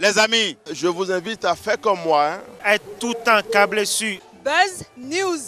Les amis, je vous invite à faire comme moi. Être tout le temps câblé sur Buzz News.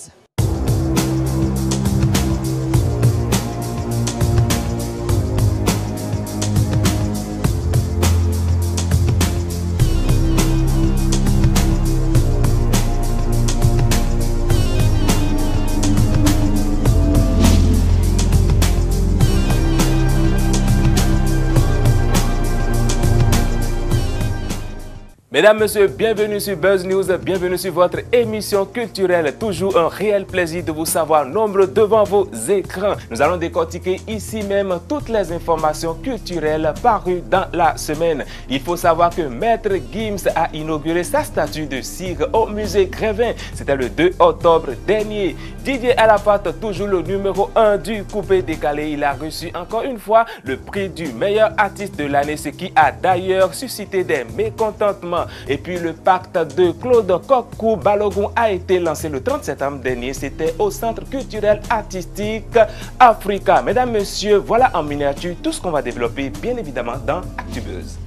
Mesdames, Messieurs, bienvenue sur Buzz News, bienvenue sur votre émission culturelle. Toujours un réel plaisir de vous savoir nombreux devant vos écrans. Nous allons décortiquer ici même toutes les informations culturelles parues dans la semaine. Il faut savoir que Maître Gims a inauguré sa statue de cire au musée Grévin. C'était le 2 octobre dernier. Didier Arafat, toujours le numéro 1 du coupé décalé. Il a reçu encore une fois le prix du meilleur artiste de l'année, ce qui a d'ailleurs suscité des mécontentements. Et puis le pacte de Claude Kokou Balogun a été lancé le 30 septembre dernier. C'était au Centre culturel artistique Africa. Mesdames, Messieurs, voilà en miniature tout ce qu'on va développer bien évidemment dans ActuBuzz.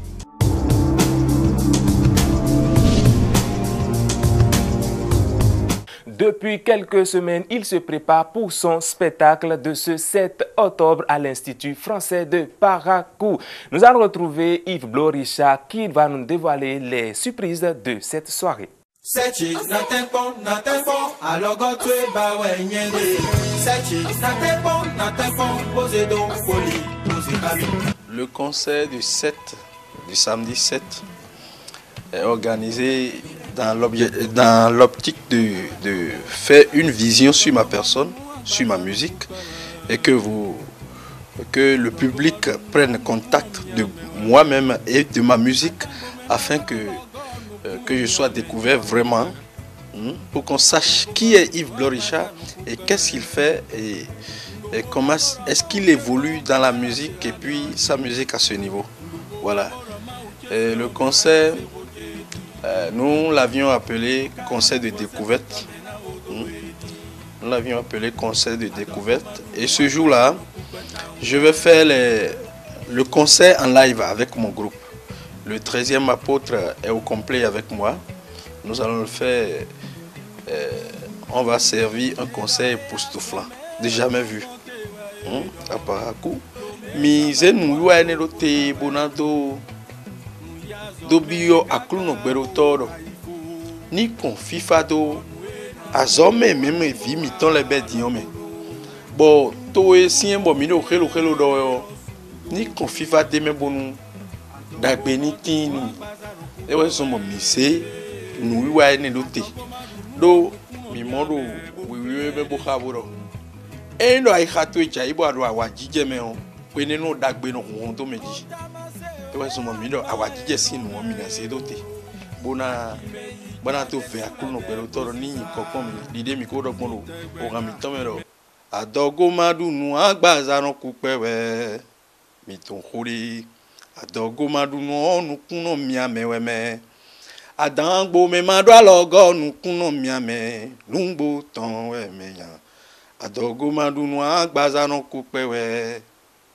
Depuis quelques semaines, il se prépare pour son spectacle de ce 7 octobre à l'Institut français de Parakou. Nous allons retrouver Yves Bloricha qui va nous dévoiler les surprises de cette soirée. Le concert du samedi 7 est organisé dans l'optique de faire une vision sur ma personne, sur ma musique, et que le public prenne contact de moi-même et de ma musique afin que je sois découvert vraiment, pour qu'on sache qui est Yves Bloricha et qu'est-ce qu'il fait et comment est-ce qu'il évolue dans la musique et puis sa musique à ce niveau. Voilà. Et le concert, nous l'avions appelé concert de découverte. Nous l'avions appelé concert de découverte. Et ce jour-là, je vais faire le concert en live avec mon groupe. Le 13e apôtre est au complet avec moi. Nous allons le faire. On va servir un concert époustouflant, de jamais vu. À Parakou. Mise nous y bonado. Dobio akluno berotoro ni kon FIFA do azome même vi mi ton le be diome bo to e sien bo mi no khelo do ni kon FIFA de me bonu dagbe ni tinu e we so mo mi se nu wa ni lote do mi modo we be bo khaburo e no ai khatu e chai bo adwa wa jije me o pe ni no dagbe no hon to meji.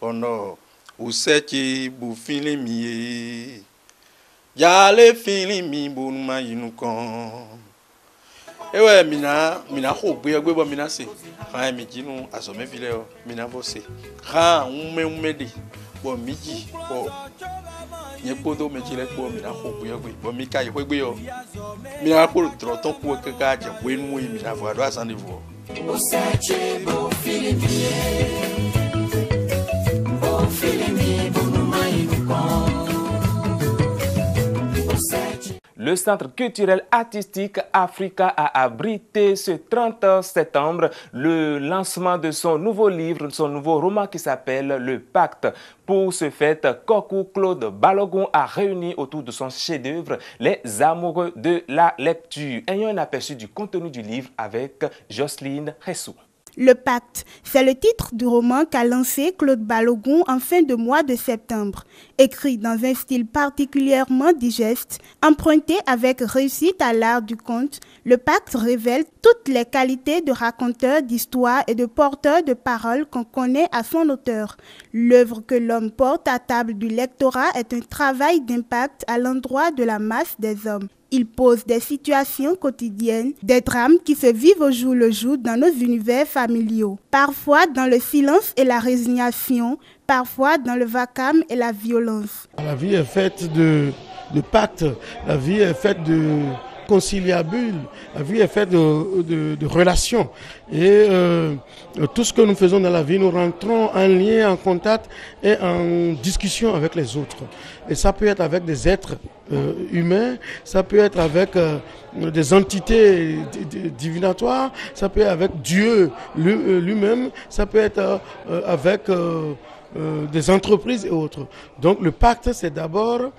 Nous Usechi bu filimi yale filimi bonuma yinukon ewe mina ho gbe bo mina se ha mi jinu asome file o mina bo se ha ume de bo miji bo ye podo meji le bo mina ho gbe bo mi kai gbe o mina ko tro ton ku kaka je wenu yi mina fo ado asan de vo Usechi bu filimi Le Centre culturel artistique Africa a abrité ce 30 septembre le lancement de son nouveau livre, son nouveau roman qui s'appelle Le Pacte. Pour ce fait, Kokou Claude Balogun a réuni autour de son chef-d'œuvre les amoureux de la lecture. Ayons un aperçu du contenu du livre avec Jocelyne Ressou. Le Pacte, c'est le titre du roman qu'a lancé Claude Balogun en fin de mois de septembre. Écrit dans un style particulièrement digeste, emprunté avec réussite à l'art du conte, le pacte révèle toutes les qualités de raconteur d'histoire et de porteur de paroles qu'on connaît à son auteur. L'œuvre que l'homme porte à table du lectorat est un travail d'impact à l'endroit de la masse des hommes. Il pose des situations quotidiennes, des drames qui se vivent au jour le jour dans nos univers familiaux. Parfois dans le silence et la résignation, parfois dans le vacarme et la violence. La vie est faite de pactes, la vie est faite de conciliabules, la vie est faite de relations. Et tout ce que nous faisons dans la vie, nous rentrons en lien, en contact et en discussion avec les autres. Et ça peut être avec des êtres humains, ça peut être avec des entités divinatoires, ça peut être avec Dieu lui-même, ça peut être avec des entreprises et autres. Donc le pacte, c'est d'abord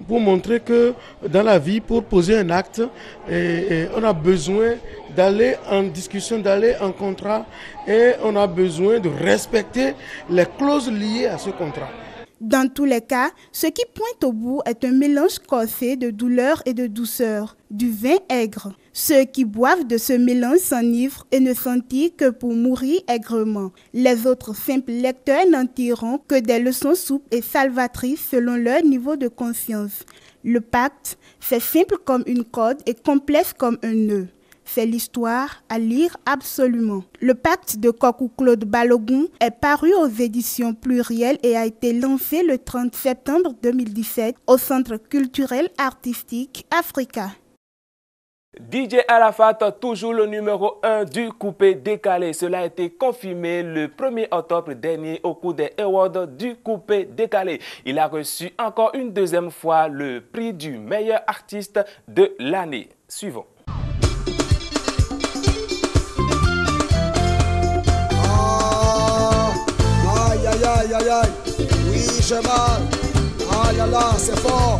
pour montrer que dans la vie, pour poser un acte, et on a besoin d'aller en discussion, d'aller en contrat, et on a besoin de respecter les clauses liées à ce contrat. Dans tous les cas, ce qui pointe au bout est un mélange corsé de douleur et de douceur, du vin aigre. Ceux qui boivent de ce mélange s'enivrent et ne s'en tirent que pour mourir aigrement. Les autres simples lecteurs n'en tireront que des leçons souples et salvatrices selon leur niveau de conscience. Le pacte, c'est simple comme une corde et complexe comme un nœud. C'est l'histoire à lire absolument. Le pacte de Kokou Claude Balogun est paru aux éditions Pluriel et a été lancé le 30 septembre 2017 au Centre culturel artistique Africa. DJ Arafat, toujours le numéro 1 du coupé décalé. Cela a été confirmé le 1er octobre dernier au cours des Awards du coupé décalé. Il a reçu encore une deuxième fois le prix du meilleur artiste de l'année. Suivons. Aïe, aïe, aïe, oui, j'ai mal. Ah là là, c'est fort.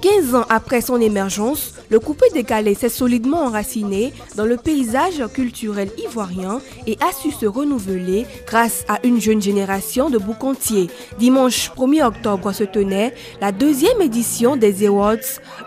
15 ans après son émergence, le coupé décalé s'est solidement enraciné dans le paysage culturel ivoirien et a su se renouveler grâce à une jeune génération de boucantiers. Dimanche 1er octobre se tenait la deuxième édition des Awards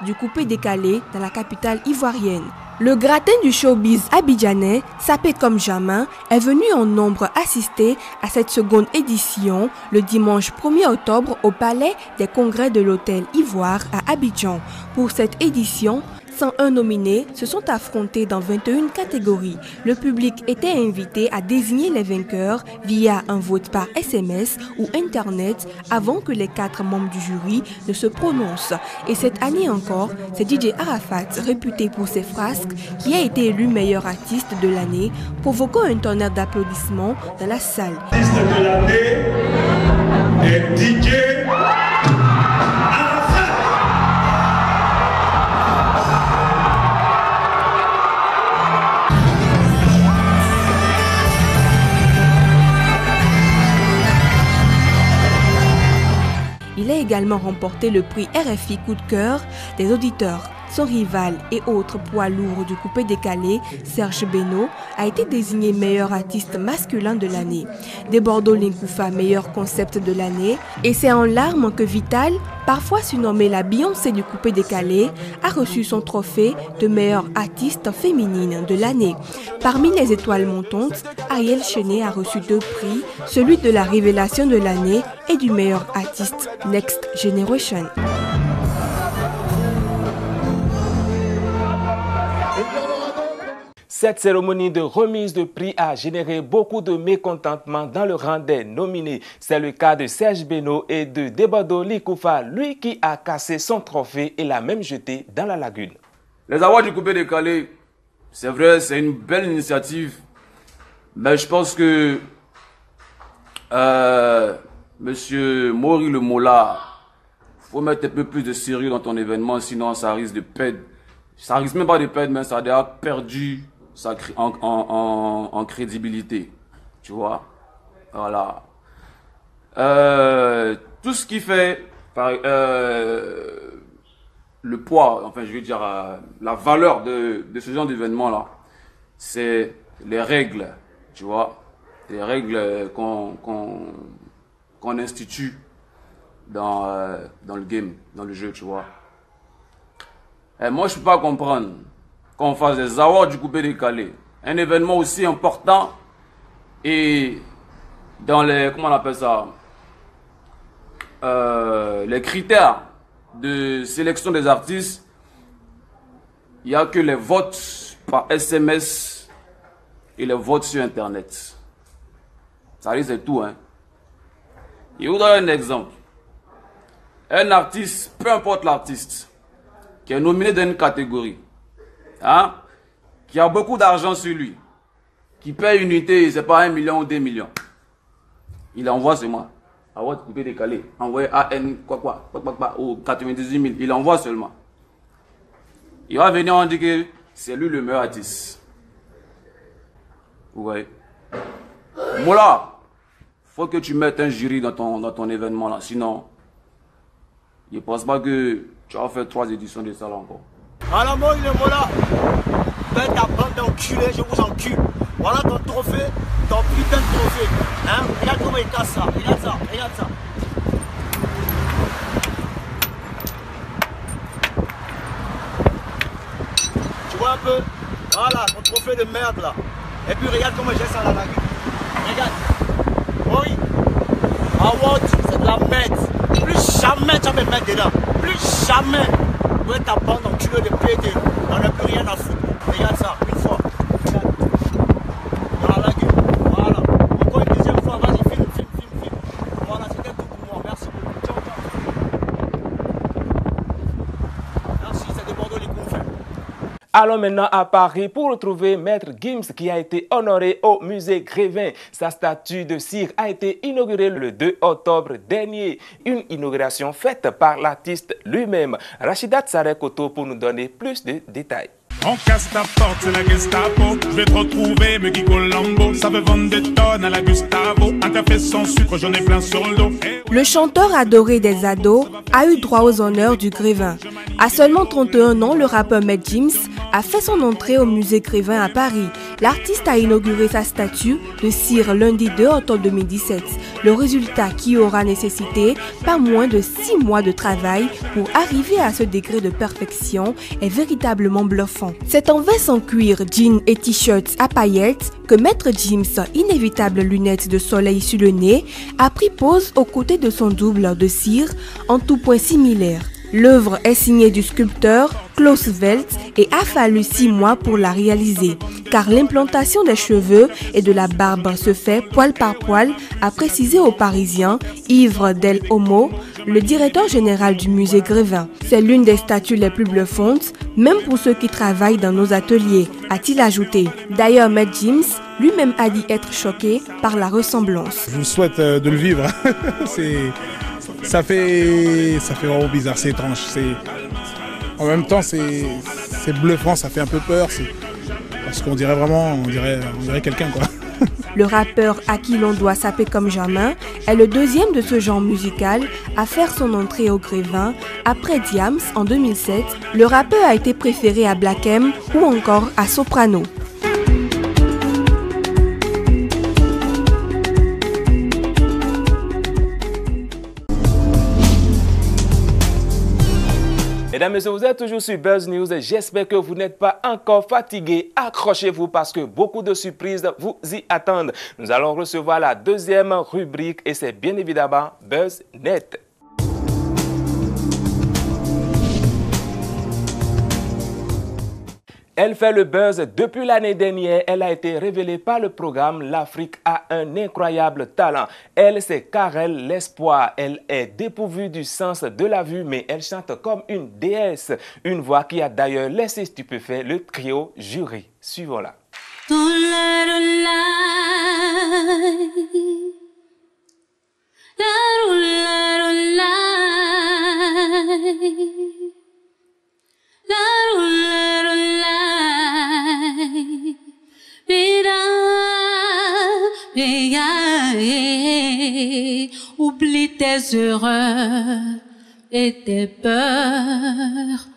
du coupé décalé dans la capitale ivoirienne. Le gratin du showbiz abidjanais, sapé comme jamais, est venu en nombre assister à cette seconde édition le dimanche 1er octobre au Palais des Congrès de l'Hôtel Ivoire à Abidjan. Pour cette édition, 101 nominés se sont affrontés dans 21 catégories. Le public était invité à désigner les vainqueurs via un vote par SMS ou Internet avant que les 4 membres du jury ne se prononcent. Et cette année encore, c'est DJ Arafat, réputé pour ses frasques, qui a été élu meilleur artiste de l'année, provoquant un tonnerre d'applaudissements dans la salle. L'artiste de l'année est DJ Il a également remporté le prix RFI Coup de cœur des auditeurs. Son rival et autre poids lourd du coupé décalé, Serge Beno, a été désigné meilleur artiste masculin de l'année. Debordo Linkoufa, meilleur concept de l'année. Et c'est en larmes que Vital, parfois surnommée la Beyoncé du coupé décalé, a reçu son trophée de meilleure artiste féminine de l'année. Parmi les étoiles montantes, Ariel Chenet a reçu 2 prix, celui de la révélation de l'année et du meilleur artiste Next Generation. Cette cérémonie de remise de prix a généré beaucoup de mécontentement dans le rang des nominés. C'est le cas de Serge Beno et de Debordo Linkoufa, lui qui a cassé son trophée et l'a même jeté dans la lagune. Les awards du coupé décalé, c'est vrai, c'est une belle initiative, mais je pense que Monsieur Maury Le Mola, faut mettre un peu plus de sérieux dans ton événement, sinon ça risque de perdre. Ça risque même pas de perdre, mais ça a déjà perdu en crédibilité, tu vois. Voilà. Tout ce qui fait le poids, enfin je veux dire la valeur de ce genre d'événement là, c'est les règles, tu vois, les règles qu'on institue dans le game, dans le jeu, tu vois. Et moi, je peux pas comprendre qu'on fasse des awards du coupé décalé. Un événement aussi important et dans les, comment on appelle ça, les critères de sélection des artistes, il n'y a que les votes par SMS et les votes sur Internet. Ça risque c'est tout, hein. Je vous donne un exemple. Un artiste, peu importe l'artiste, qui est nominé dans une catégorie, hein, qui a beaucoup d'argent sur lui, qui paye une unité, c'est pas 1 million ou 2 millions. Il envoie seulement. Ah ouais, coupé décalé. Envoyé AN, ou 98 000. Il envoie seulement. Il va venir, on dit que c'est lui le meilleur artiste. Vous voyez. Moula, faut que tu mettes un jury dans ton événement là. Sinon, je ne pense pas que tu vas faire 3 éditions de ça là encore. Voilà, moi, il est Mola. Faites ta bande d'enculés, je vous encule. Voilà ton trophée, ton putain de trophée. Hein? Regarde comment il casse ça. Regarde ça, regarde ça. Tu vois un peu? Voilà, ton trophée de merde là. Et puis regarde comment j'ai ça dans la gueule. Regarde. Oui. Award, c'est de la merde. Plus jamais tu vas me mettre dedans. Plus jamais. Où est ta bande d'enculés de pété? On n'a plus rien à foutre. Regarde ça, une fois. Regarde. Dans la gueule. Voilà. Encore une deuxième fois. Vas-y, filme. Voilà, c'était tout pour moi. Merci beaucoup. Ciao, ciao. Merci, c'est de Bordeaux les confins. Allons maintenant à Paris pour retrouver Maître Gims qui a été honoré au musée Grévin. Sa statue de cire a été inaugurée le 2 octobre dernier. Une inauguration faite par l'artiste lui-même. Rachida Tsarekoto pour nous donner plus de détails. On casse ta porte, c'est la Gestapo. Je vais te retrouver, me Guy Colombo. Ça veut vendre des tonnes à la Gustavo. Un café sans sucre, j'en ai plein sur le dos. Le chanteur adoré des ados a eu droit aux honneurs du Grévin. À seulement 31 ans, le rappeur Maître Gims a fait son entrée au musée Grévin à Paris. L'artiste a inauguré sa statue de cire lundi 2 octobre 2017. Le résultat qui aura nécessité pas moins de 6 mois de travail pour arriver à ce degré de perfection est véritablement bluffant. C'est en veste en cuir, jeans et t-shirts à paillettes que Maître Gims, inévitable lunettes de soleil sur le nez, a pris pose aux côtés de son double de cire en tout point similaire. L'œuvre est signée du sculpteur Klaus Welt et a fallu 6 mois pour la réaliser, car l'implantation des cheveux et de la barbe se fait poil par poil, a précisé aux Parisiens Yves Del Homo, le directeur général du musée Grévin. C'est l'une des statues les plus bluffantes, même pour ceux qui travaillent dans nos ateliers, a-t-il ajouté. D'ailleurs, Maître Gims lui-même a dit être choqué par la ressemblance. Je vous souhaite de le vivre. Ça fait vraiment bizarre, c'est étrange. En même temps, c'est bluffant, ça fait un peu peur. Parce qu'on dirait vraiment, on dirait quelqu'un, quoi. Le rappeur à qui l'on doit saper comme jamais est le deuxième de ce genre musical à faire son entrée au Grévin. Après Diams en 2007, le rappeur a été préféré à Black M ou encore à Soprano. Mesdames et messieurs, vous êtes toujours sur Buzz News. J'espère que vous n'êtes pas encore fatigués. Accrochez-vous parce que beaucoup de surprises vous y attendent. Nous allons recevoir la deuxième rubrique et c'est bien évidemment Buzz Net. Elle fait le buzz depuis l'année dernière. Elle a été révélée par le programme L'Afrique a un incroyable talent. Elle, c'est Karel l'espoir. Elle est dépourvue du sens de la vue, mais elle chante comme une déesse. Une voix qui a d'ailleurs laissé stupéfait le trio jury. Suivons-la. Oublie tes erreurs et tes peurs,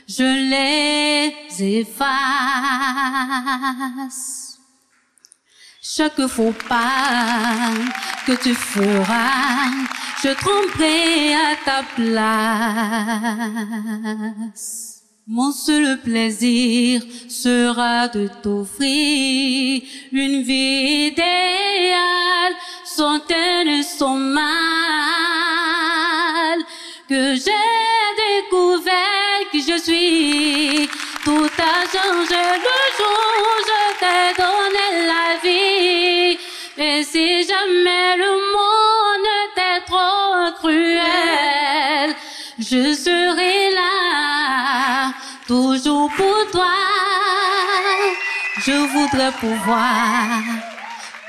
je les efface. Chaque faux pas que tu feras je tromperai à ta place. Mon seul plaisir sera de t'offrir une vie idéale, sans peine, sans mal, que j'ai découvert que je suis. Tout a changé le jour où je t'ai donné la vie. Mais si jamais le monde était trop cruel, je serai là, toujours pour toi. Je voudrais pouvoir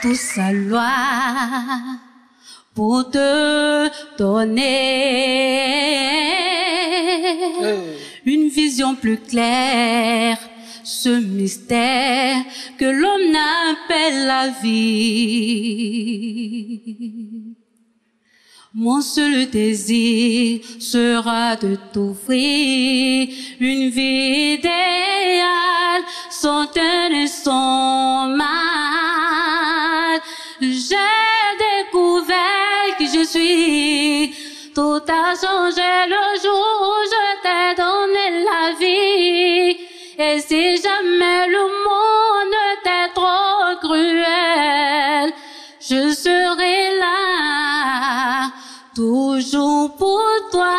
tout savoir pour te donner une vision plus claire, ce mystère que l'homme appelle la vie. Mon seul désir sera de t'offrir une vie idéale, sans peine et sans mal. J'ai découvert que je suis. Tout a changé le jour où je t'ai donné la vie. Et si jamais le monde était trop cruel, je serai là, toujours pour toi.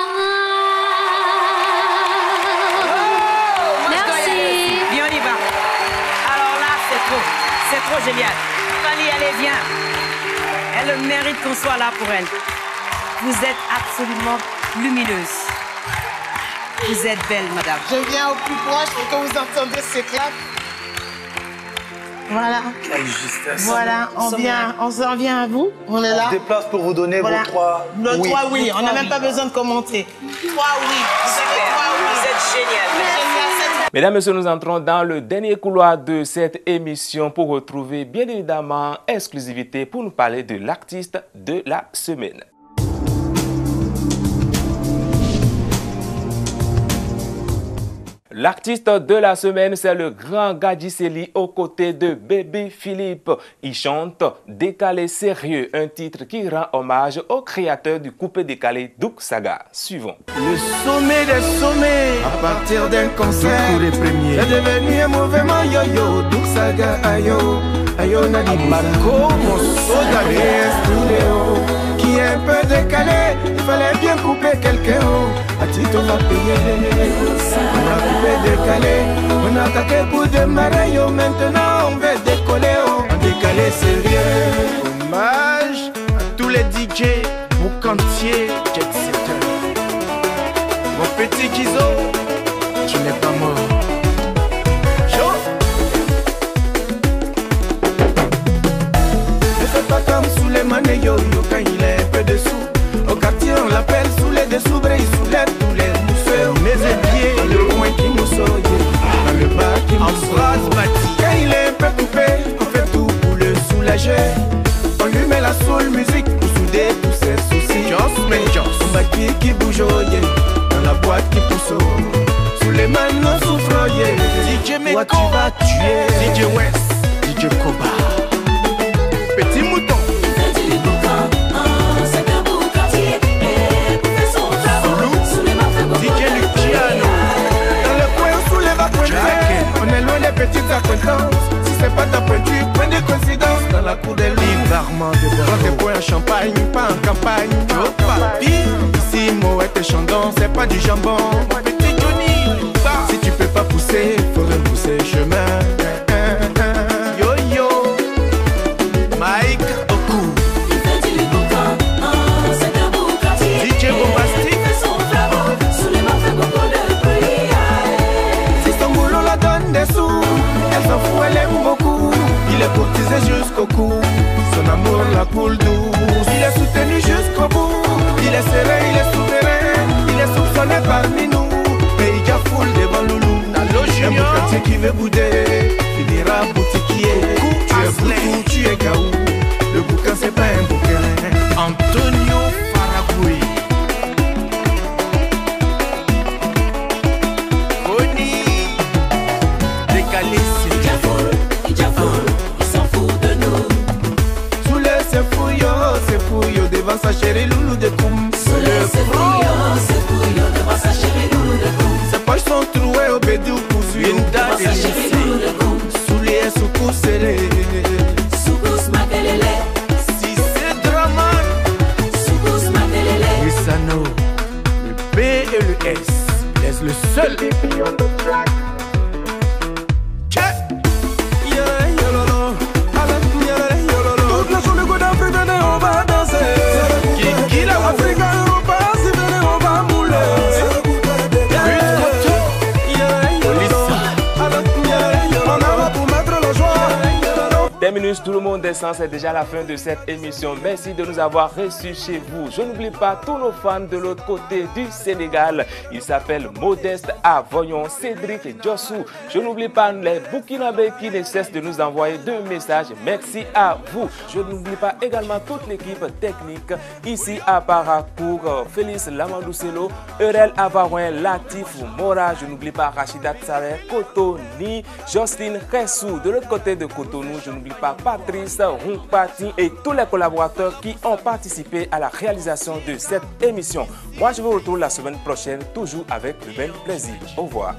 Merci. Bien, on y va. Alors là, c'est trop génial. Fanny, allez, viens. Elle mérite qu'on soit là pour elle. Vous êtes absolument lumineuse. Vous êtes belle, madame. Je viens au plus proche pour que vous entendiez ces claps. Voilà. Quelle justesse. Voilà, on s'en vient à vous. On est là. On se déplace pour vous donner vos 3 oui. Le 3 oui, on n'a même pas besoin de commenter. 3 oui. Vous êtes génial. Mesdames et messieurs, nous entrons dans le dernier couloir de cette émission pour retrouver bien évidemment exclusivité pour nous parler de l'artiste de la semaine. L'artiste de la semaine, c'est le grand Gadjiseli aux côtés de Bébé Philippe. Il chante Décalé Sérieux, un titre qui rend hommage au créateur du coupé décalé Douk Saga. Suivons. Le sommet des sommets, à partir d'un concert, c'est devenu un mouvement yo-yo. Douk Saga, ayo, ayo Nadimako, mon soda qui est un peu décalé, il fallait bien couper quelqu'un. A Tito va payer, on a coupé décalé, on a attaqué pour démarrer, maintenant on veut décoller, on décalé sérieux. Hommage à tous les DJ, Boucantier, Jet Setter. Mon petit Kizo, tu n'es pas mort. Chaud. Ne fais pas comme sous les manées yo-yo quand il est un peu dessous. Au quartier on l'appelle sous les dessous, il soulève tous les mousseurs. Mes épieds, dans le coin qui nous sort, dans le bar qui nous sort. Quand il est un peu coupé, on fait tout pour le soulager. On lui met la soul musique pour souder tous ses soucis. On bâtit qui bouge, dans la boîte qui pousse. Sous les mains non souffrent, DJ Meko, toi tu vas tuer. DJ West, DJ Koba, Petit Mouton. On est loin des petites acquaintances. Si c'est pas ta pointure, point de coïncidence. Dans la cour des livres, Barman de Bordeaux. Quand t'es point en champagne, pas en campagne. Ici, Moët et Chandon, c'est pas du jambon. Petit Johnny, si tu peux pas pousser, faut repousser le chemin. Yo yo, Mike Oku, DJ Bombastique. Des sous, elle s'en fout, elle aime beaucoup. Il est courtisé jusqu'au cou, son amour la coule douce. Il est soutenu jusqu'au bout, il est serein, il est souverain. Il est soupçonné parmi nous, mais il y a foule devant Loulou. Un boucantier qui veut bouder, finira boutiquier. Tu es boutou, tu es gaou, le boucan c'est pas un bouquin. Antonio Faraboui, il s'en fout de nous. Sous le c'est fouillot, Sele. Soukous Makelele. Si c'est Draman. Soukous Makelele. Isano, le B et le S. Laisse le seul. Toute la journée, Godafri, venez, on va danser. Qui la Afrique, Europa, si venez, on va mouler. Terminus, tout le monde descend, c'est déjà la fin de cette émission. Merci de nous avoir reçus chez vous. Je n'oublie pas tous nos fans de l'autre côté du Sénégal. Ils s'appellent Modeste Avoyon, Cédric et Jossou. Je n'oublie pas les Burkinabés qui ne cessent de nous envoyer deux messages. Merci à vous. Je n'oublie pas également toute l'équipe technique ici à Paracourt. Félix Lamandoucelo, Eurel Avarouin, Latif Mora. Je n'oublie pas Rachida Tsare, Kotoni, Jocelyne Ressou. De l'autre côté de Cotonou, je n'oublie pas Patrice Rumpati et tous les collaborateurs qui ont participé à la réalisation de cette émission. Moi, je vous retrouve la semaine prochaine, toujours avec le même plaisir. Au revoir.